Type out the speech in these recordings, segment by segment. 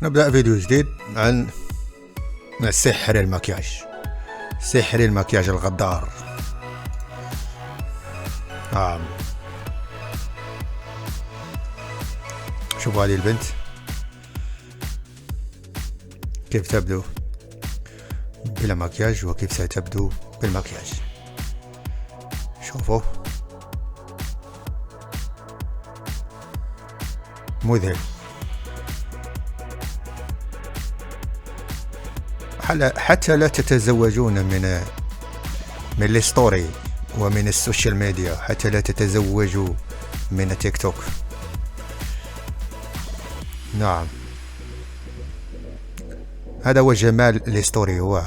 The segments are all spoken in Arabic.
نبدأ فيديو جديد عن سحر المكياج. سحر المكياج الغدار. شوفوا هذه البنت كيف تبدو بلا مكياج وكيف ستبدو بالمكياج. شوفوا مذهل. حتى لا تتزوجون من الستوري ومن السوشيال ميديا، حتى لا تتزوجوا من التيك توك. نعم، هذا هو جمال الستوري. هو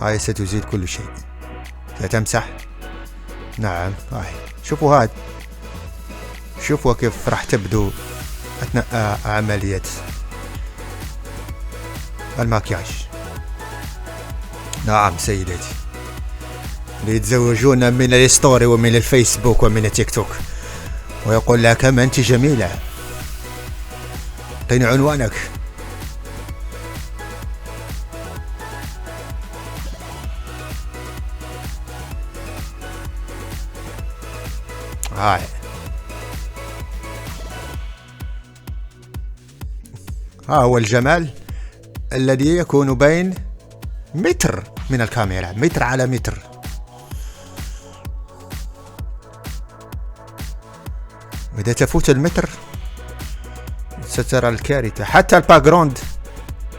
هاي ستزيد كل شيء. ستمسح. نعم، هاي شوفوا هاد، شوفوا كيف راح تبدو أثناء عملية المكياج. نعم سيدتي، ليتزوجون من الستوري ومن الفيسبوك ومن التيك توك، ويقول لها كم أنت جميلة، أعطيني عنوانك. هاي ها هو الجمال الذي يكون بين متر من الكاميرا، متر على متر. إذا تفوت المتر سترى الكارثة. حتى الباك جراوند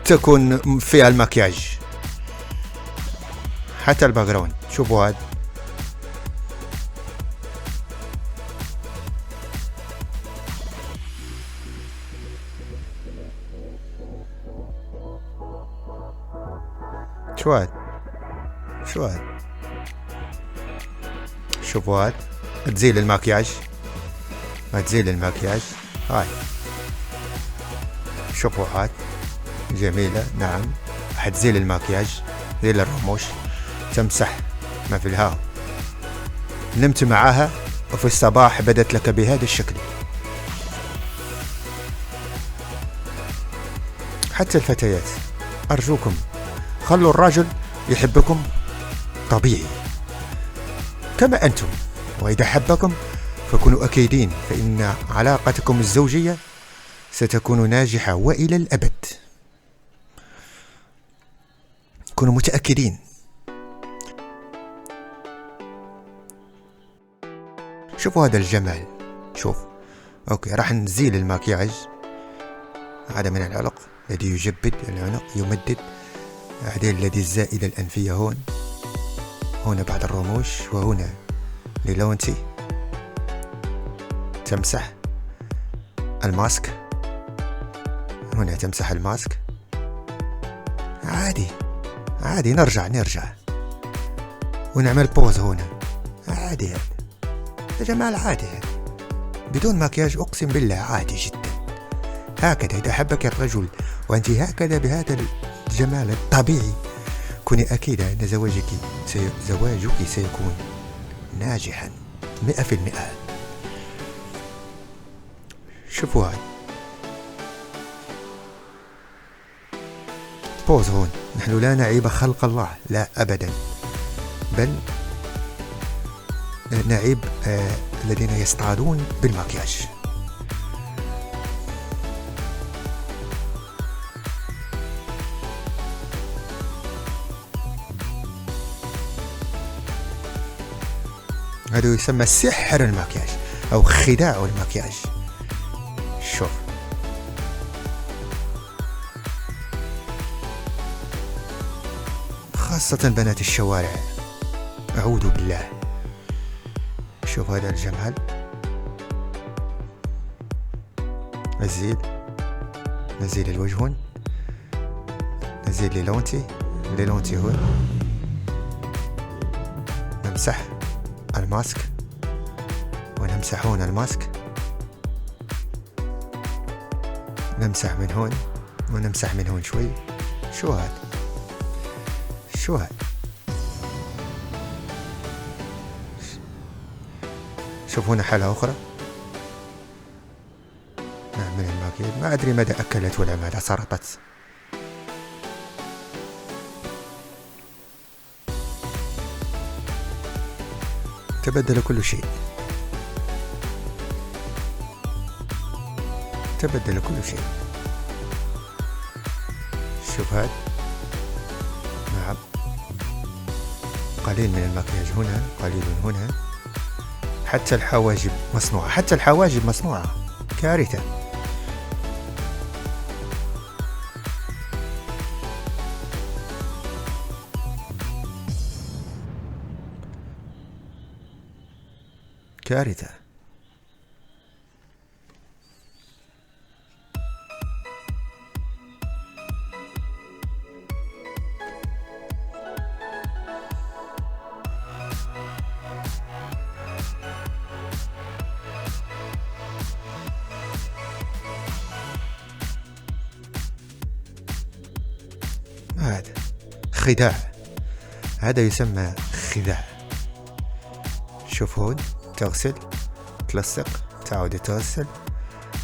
تكون فيها المكياج، حتى الباك جراوند. شوفوا هذا، شو هاد، شو هاد. شوفوا هاد، تزيل المكياج، ما تزيل المكياج. هاي شوفوا هاد جميلة. نعم، حتزيل المكياج، زيل الرموش، تمسح ما في الهواء. نمت معها وفي الصباح بدت لك بهذا الشكل. حتى الفتيات أرجوكم خلوا الرجل يحبكم طبيعي كما أنتم، وإذا حبكم فكونوا أكيدين، فإن علاقتكم الزوجية ستكون ناجحة وإلى الأبد. كونوا متأكدين. شوفوا هذا الجمال. شوف، أوكي، راح نزيل المكياج. هذا من العنق الذي يجبد العنق، يمدد. هذا الذي الزائدة الأنفية هون، هنا بعد الرموش، وهنا للونتي. تمسح الماسك، هنا تمسح الماسك. عادي عادي، نرجع ونعمل بوز هنا. عادي، هذا جمال عادي، هذا بدون مكياج أقسم بالله عادي جدا. هكذا إذا حبك الرجل وأنت هكذا بهذا الجمال الطبيعي، كوني أكيدة أن زواجك سيكون ناجحا 100%. شوفوا هاي بوز هون. نحن لا نعيب خلق الله، لا أبدا، بل نعيب الذين يصطادون بالمكياج. هذا يسمى سحر المكياج أو خداع المكياج. شوف، خاصة بنات الشوارع، أعوذ بالله. شوف هذا الجمال. نزيل الوجه هون، نزيل للونتي هون. نمسح الماسك ونمسح هون الماسك. نمسح من هون ونمسح من هون شوي. شو هاد، شو هاد. شوف هنا حالة أخرى. نعم من الماكياج. ما أدري ماذا أكلت ولا ماذا سرطت. تبدل كل شيء، تبدل كل شيء. شوف هذا، نعم، قليل من المكياج هنا، قليل هنا. حتى الحواجب مصنوعة، حتى الحواجب مصنوعة. كارثة. كارثة. هذا خداع، هذا يسمى خداع. شوف هون، تغسل، تلصق، تعود تغسل،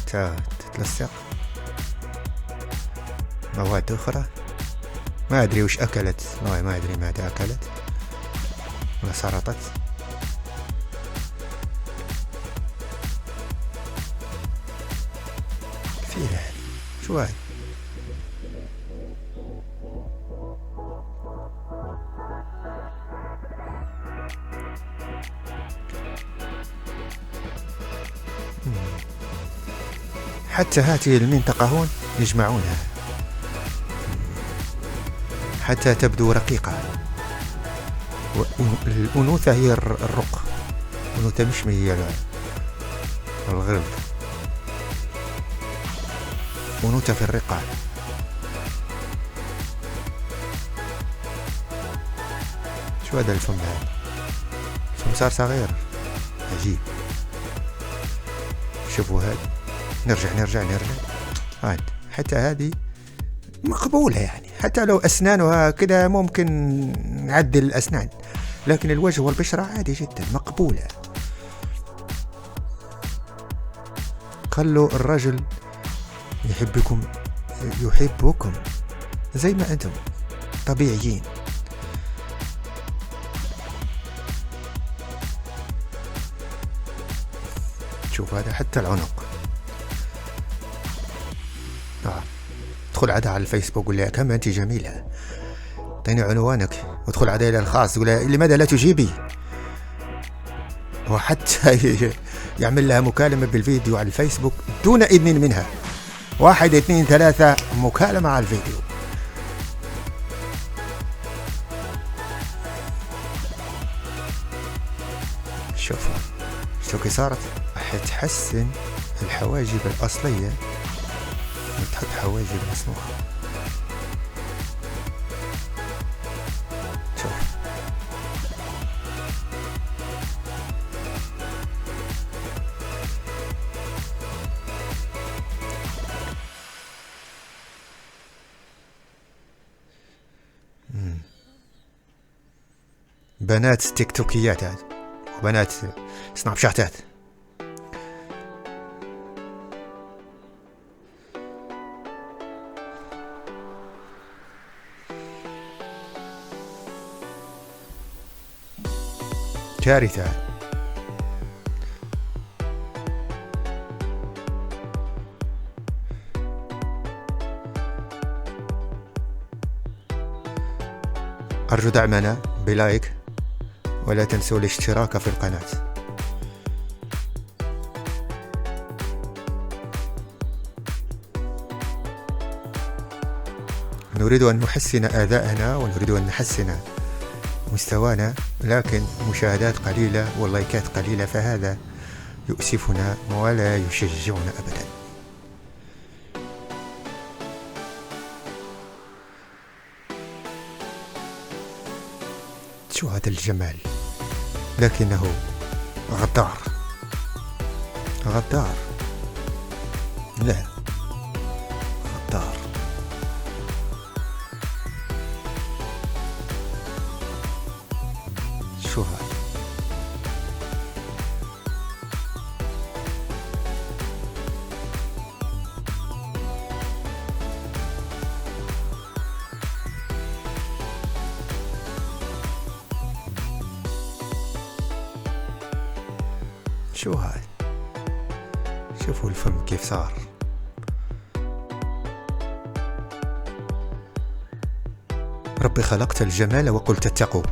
تعود تلصق. مواد أخرى ما أدري وش أكلت، ما أدري ماذا أكلت ولا سرطت. كثير هذا. شو هذا؟ حتى هذه المنطقة هون يجمعونها حتى تبدو رقيقة. الأنوثة هي الرق، الأنوثة مش هي الغلظ، أنوثة في الرقة. شو هذا الفم هذا؟ الفم صار صغير عجيب. شوفوا هذا، نرجع هاد. حتى هذه مقبولة يعني، حتى لو أسنانها كده ممكن نعدل الأسنان، لكن الوجه والبشرة عادي جدا مقبولة. خلوا الرجل يحبكم زي ما أنتم طبيعيين. شوف هذا، حتى العنق. ادخل عادها على الفيسبوك قول لها كم أنت جميلة، اعطيني عنوانك، وادخل عادها إلى الخاص قول لها لماذا لا تجيبي، وحتى يعمل لها مكالمة بالفيديو على الفيسبوك دون إذن منها. 1 2 3 مكالمة على الفيديو. شوفوا كيف صارت. حتحسن الحواجب الأصلية وتحط حواجب مصنوعة. شوف بنات تيك توكيات هذه، وبنات سناب شاتات. كارثة. أرجو دعمنا بلايك، ولا تنسوا الاشتراك في القناة. نريد أن نحسن أداءنا ونريد أن نحسن مستوانا، لكن مشاهدات قليلة واللايكات قليلة، فهذا يؤسفنا ولا يشجعنا أبدا. شو هذا الجمال، لكنه غدار. لا، غدار. شو هذا؟ شو هاد؟ شوفوا الفم كيف صار. ربي خلقت الجمال وقلت اتقوا،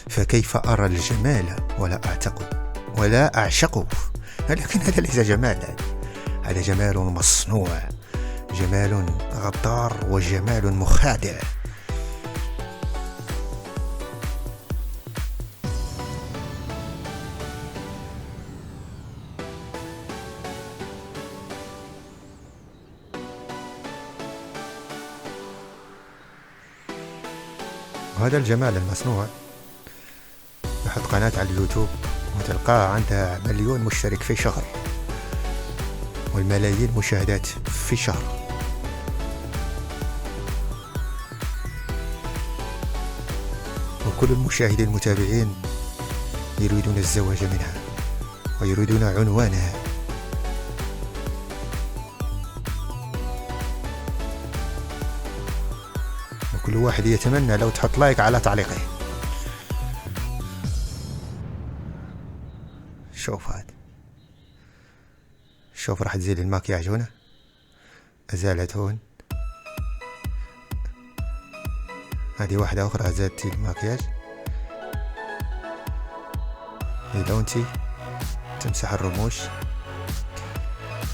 فكيف أرى الجمال ولا أعتق ولا أعشق؟ لكن هذا ليس جمالا، هذا جمال مصنوع، جمال غدار وجمال مخادع. وهذا الجمال المصنوع يحط قناة على اليوتيوب وتلقاها عندها 1,000,000 مشترك في شهر والملايين مشاهدات في شهر. وكل المشاهدين المتابعين يريدون الزواج منها ويريدون عنوانها. وكل واحد يتمنى لو تحط لايك على تعليقه. شوف هاد، شوف راح تزيل الماكياج هنا، أزالت هون، هذه واحدة أخرى أزالت الماكياج، لونتي تمسح الرموش،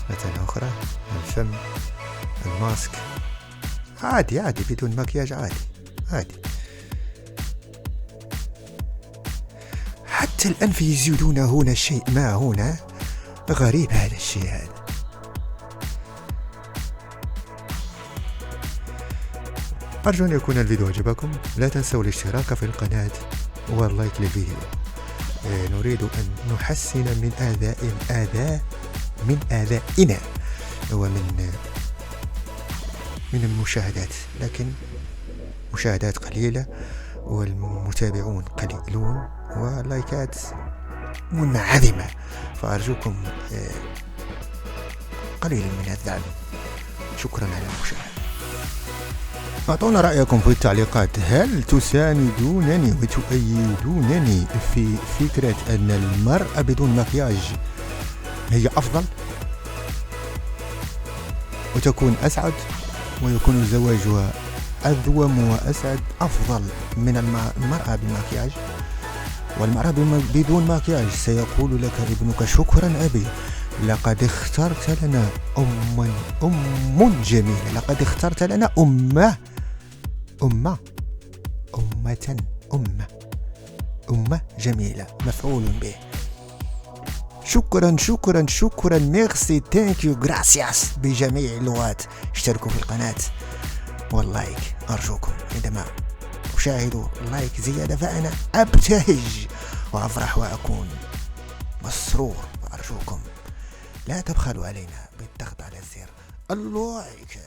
مثلا أخرى الفم، الماسك، عادي عادي بدون ماكياج، عادي عادي. حتى الأنف يزيدون هنا شيء ما هنا، غريب هذا الشيء هذا. أرجو أن يكون الفيديو عجبكم، لا تنسوا الاشتراك في القناة واللايك للفيديو. نريد أن نحسن من آذائنا ومن المشاهدات، لكن مشاهدات قليلة والمتابعون قليلون واللايكات منعدمة، فأرجوكم قليل من الدعم. شكرا على المشاهدة. أعطونا رأيكم في التعليقات، هل تساندونني وتؤيدونني في فكرة أن المرأة بدون مكياج هي أفضل وتكون أسعد ويكون زواجها أذوم وأسعد أفضل من المرأة بالمكياج؟ والمرأة بدون مكياج سيقول لك ابنك شكرا أبي، لقد اخترت لنا أم جميلة، لقد اخترت لنا أمة جميلة، مفعول به. شكرا ميرسي، ثانك يو، غراسياس بجميع اللغات. اشتركوا في القناة واللايك أرجوكم، عندما أشاهد اللايك زيادة فأنا أبتهج وأفرح وأكون مسرور. وأرجوكم لا تبخلوا علينا بالضغط على الزر اللايك.